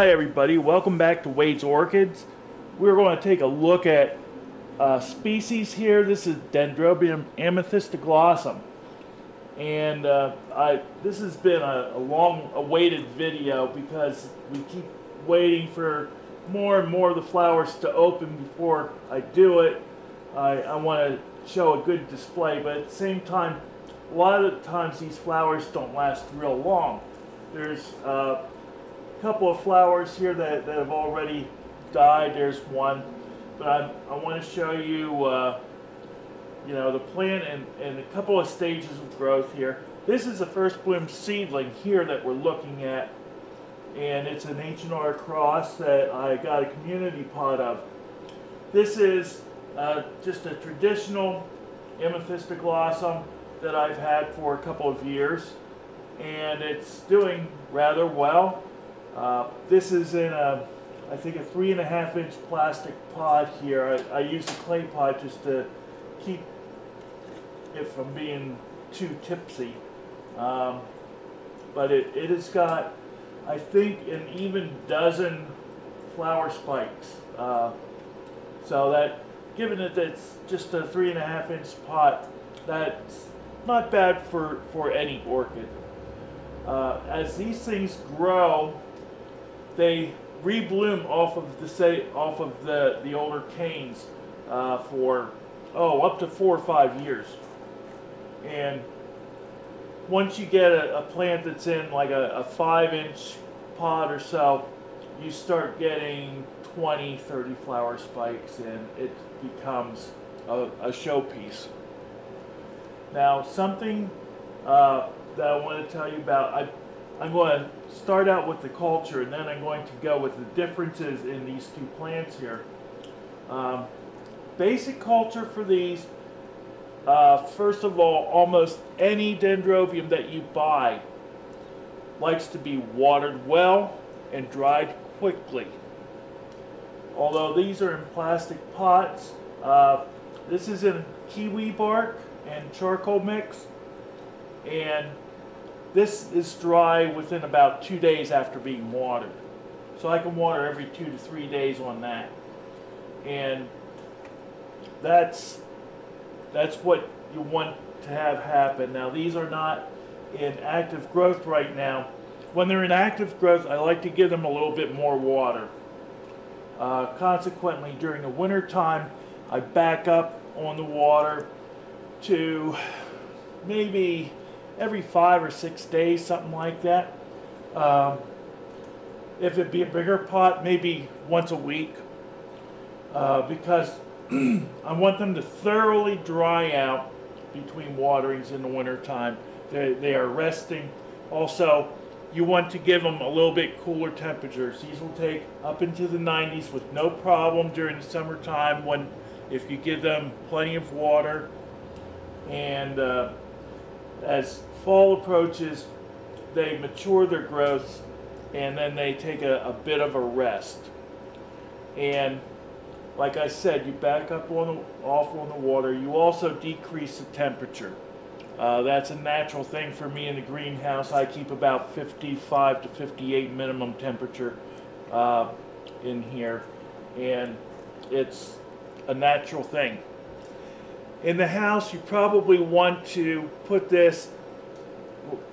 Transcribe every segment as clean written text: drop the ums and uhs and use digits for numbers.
Hi everybody, welcome back to Wade's Orchids. We're going to take a look at species here. This is Dendrobium amethystoglossum. And this has been a long awaited video because we keep waiting for more and more of the flowers to open before I do it. I want to show a good display, but at the same time, a lot of the times these flowers don't last real long. There's couple of flowers here that have already died. There's one, but I want to show you, the plant and a couple of stages of growth here. This is the first bloom seedling here that we're looking at, and it's an H&R cross that I got a community pot of. This is just a traditional amethystoglossum that I've had for a couple of years, and it's doing rather well. This is in I think a 3.5 inch plastic pot here. I use a clay pot just to keep it from being too tipsy. But it has got, I think, an even dozen flower spikes. So that, given that it's just a 3.5 inch pot, that's not bad for any orchid. As these things grow, they rebloom off of the older canes for up to 4 or 5 years. And once you get a plant that's in like a 5-inch pot or so, you start getting 20, 30 flower spikes, and it becomes a showpiece. Now, something that I want to tell you about, I'm going to start out with the culture, and then I'm going to go with the differences in these two plants here. Basic culture for these, first of all, almost any dendrobium that you buy likes to be watered well and dried quickly. Although these are in plastic pots, this is in kiwi bark and charcoal mix, and this is dry within about 2 days after being watered. So I can water every 2 to 3 days on that. And that's what you want to have happen. Now, these are not in active growth right now. When they're in active growth, I like to give them a little bit more water. Consequently, during the winter time, I back up on the water to maybe every 5 or 6 days, something like that. If it be a bigger pot, maybe once a week, because I want them to thoroughly dry out between waterings in the winter time. They are resting. Also, you want to give them a little bit cooler temperatures. These will take up into the 90s with no problem during the summertime if you give them plenty of water. And as fall approaches, they mature their growths, and then they take a bit of a rest. And like I said, you back up off on the water. You also decrease the temperature. That's a natural thing for me in the greenhouse. I keep about 55 to 58 minimum temperature in here, and it's a natural thing. In the house, you probably want to put this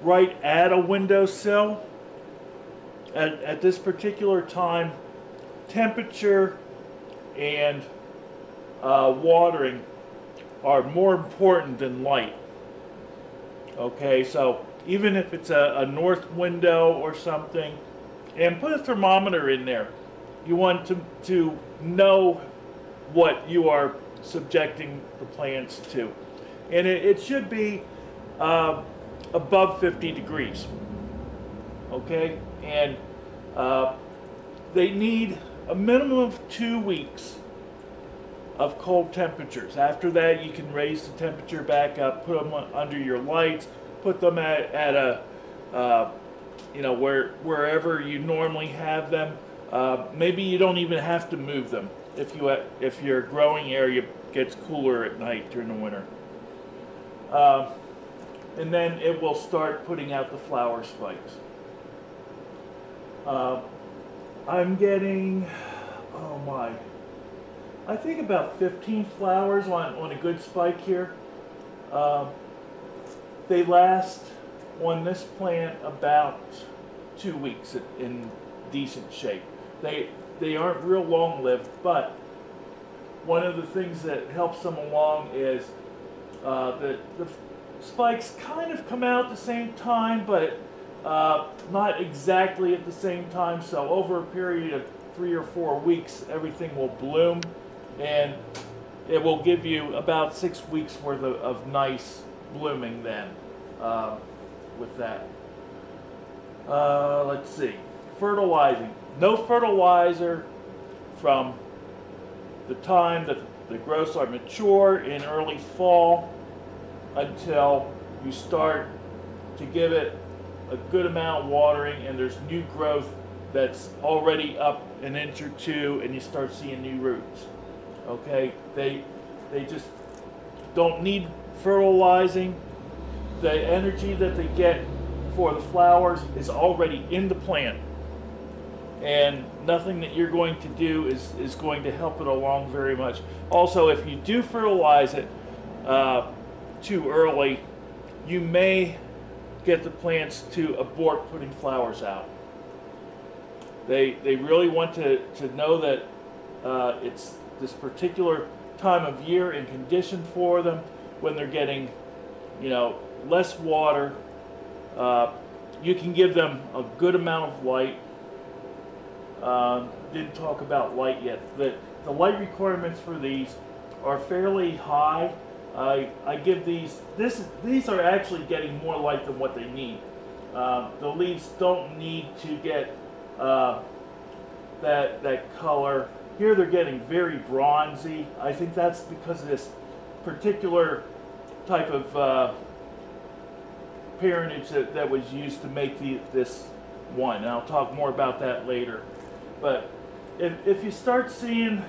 right at a windowsill. At this particular time, temperature and watering are more important than light. Okay, so even if it's a north window or something, and put a thermometer in there, you want to know what you are subjecting the plants to. And it should be above 50 degrees. Okay, and they need a minimum of 2 weeks of cold temperatures. After that, you can raise the temperature back up, put them under your lights, put them at a wherever you normally have them. Maybe you don't even have to move them if your growing area gets cooler at night during the winter. And then it will start putting out the flower spikes. I'm getting, oh my, I think about 15 flowers on a good spike here. They last on this plant about 2 weeks in decent shape. They aren't real long-lived, but one of the things that helps them along is the spikes kind of come out at the same time, but not exactly at the same time. So over a period of 3 or 4 weeks, everything will bloom, and it will give you about 6 weeks worth of nice blooming then with that. Let's see. Fertilizing. No fertilizer from the time that the growths are mature in early fall until you start to give it a good amount of watering and there's new growth that's already up an inch or two and you start seeing new roots. Okay, they just don't need fertilizing. The energy that they get for the flowers is already in the plant, and nothing that you're going to do is going to help it along very much. Also, if you do fertilize it too early, you may get the plants to abort putting flowers out. They really want to know that it's this particular time of year and condition for them when they're getting, less water. You can give them a good amount of light. Didn't talk about light yet. The light requirements for these are fairly high. I give these are actually getting more light than what they need. The leaves don't need to get that color. Here they're getting very bronzy. I think that's because of this particular type of parentage that was used to make this one. And I'll talk more about that later. But if you start seeing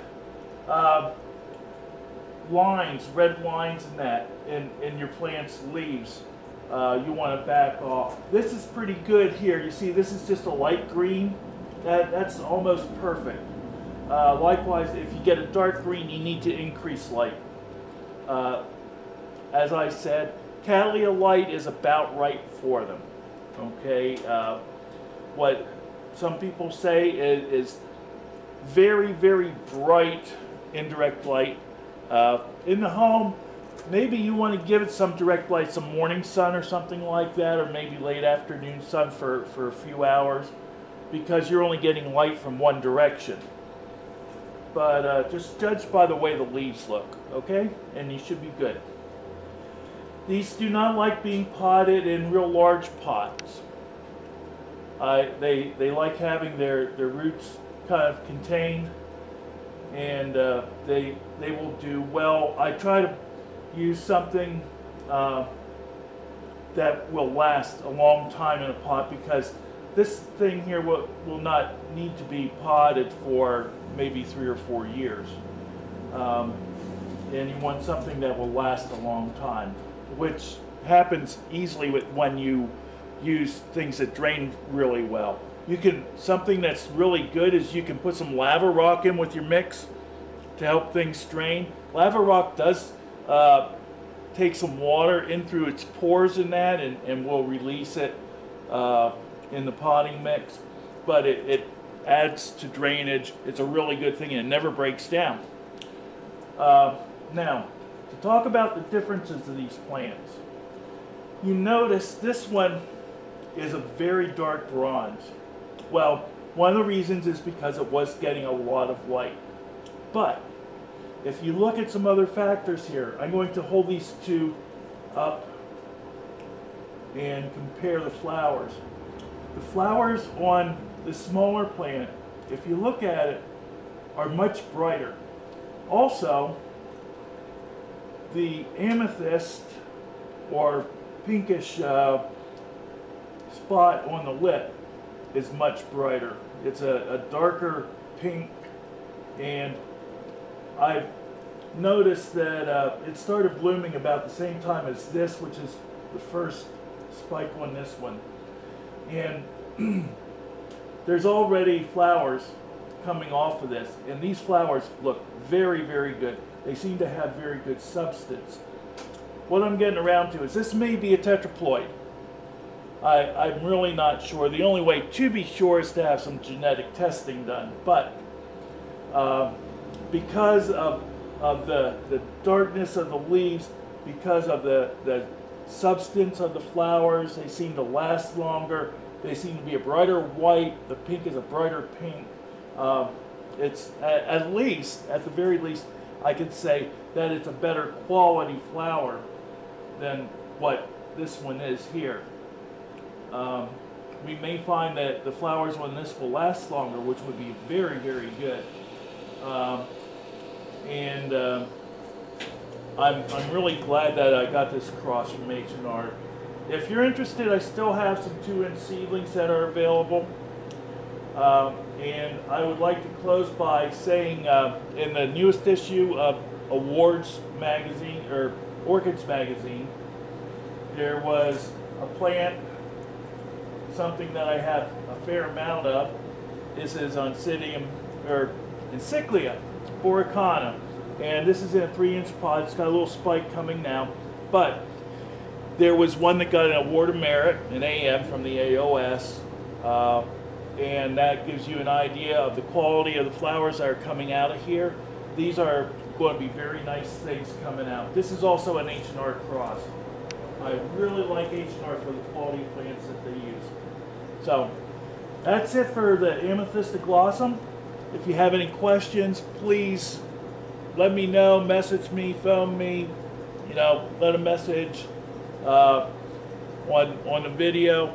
lines, red lines in your plant's leaves, you want to back off. This is pretty good here. You see, this is just a light green. That's almost perfect. Likewise, if you get a dark green, you need to increase light. As I said, Cattleya light is about right for them. Okay, what some people say is very, very bright indirect light. In the home, maybe you want to give it some direct light, some morning sun or something like that, or maybe late afternoon sun for a few hours, because you're only getting light from one direction. But just judge by the way the leaves look, okay? And you should be good. These do not like being potted in real large pots. They like having their roots kind of contained, and they will do well. I try to use something that will last a long time in a pot, because this thing here will not need to be potted for maybe 3 or 4 years. And you want something that will last a long time, which happens easily when you use things that drain really well. Something that's really good is you can put some lava rock in with your mix to help things drain. Lava rock does take some water in through its pores in that and will release it in the potting mix, but it adds to drainage. It's a really good thing, and it never breaks down. Now, to talk about the differences of these plants, you notice this one is a very dark bronze. Well, one of the reasons is because it was getting a lot of light. But if you look at some other factors here, I'm going to hold these two up and compare the flowers. The flowers on the smaller plant, if you look at it, are much brighter. Also, the amethyst or pinkish spot on the lip is much brighter. It's a darker pink, and I've noticed that it started blooming about the same time as this, which is the first spike on this one. And there's already flowers coming off of this, and these flowers look very, very good. They seem to have very good substance. What I'm getting around to is this may be a tetraploid. I'm really not sure. The only way to be sure is to have some genetic testing done. But because of the darkness of the leaves, because of the substance of the flowers, they seem to last longer. They seem to be a brighter white. The pink is a brighter pink. It's at the very least, I could say that it's a better quality flower than what this one is here. We may find that the flowers on this will last longer, which would be very, very good. I'm really glad that I got this cross from H&R. If you're interested, I still have some 2-inch seedlings that are available. And I would like to close by saying in the newest issue of Awards magazine, or Orchids magazine, there was a plant, something that I have a fair amount of. This is Oncidium, or Encyclia boricana, and this is in a 3-inch pot. It's got a little spike coming now, but there was one that got an Award of Merit, an AM, from the AOS, and that gives you an idea of the quality of the flowers that are coming out of here. These are going to be very nice things coming out. This is also an H&R cross. I really like H&R for the quality of plants that they use. So that's it for the Amethysta glossum. If you have any questions, please let me know, message me, phone me, let a message on the video,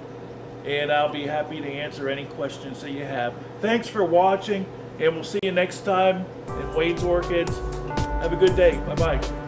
and I'll be happy to answer any questions that you have. Thanks for watching, and we'll see you next time in Wade's Orchids. Have a good day. Bye-bye.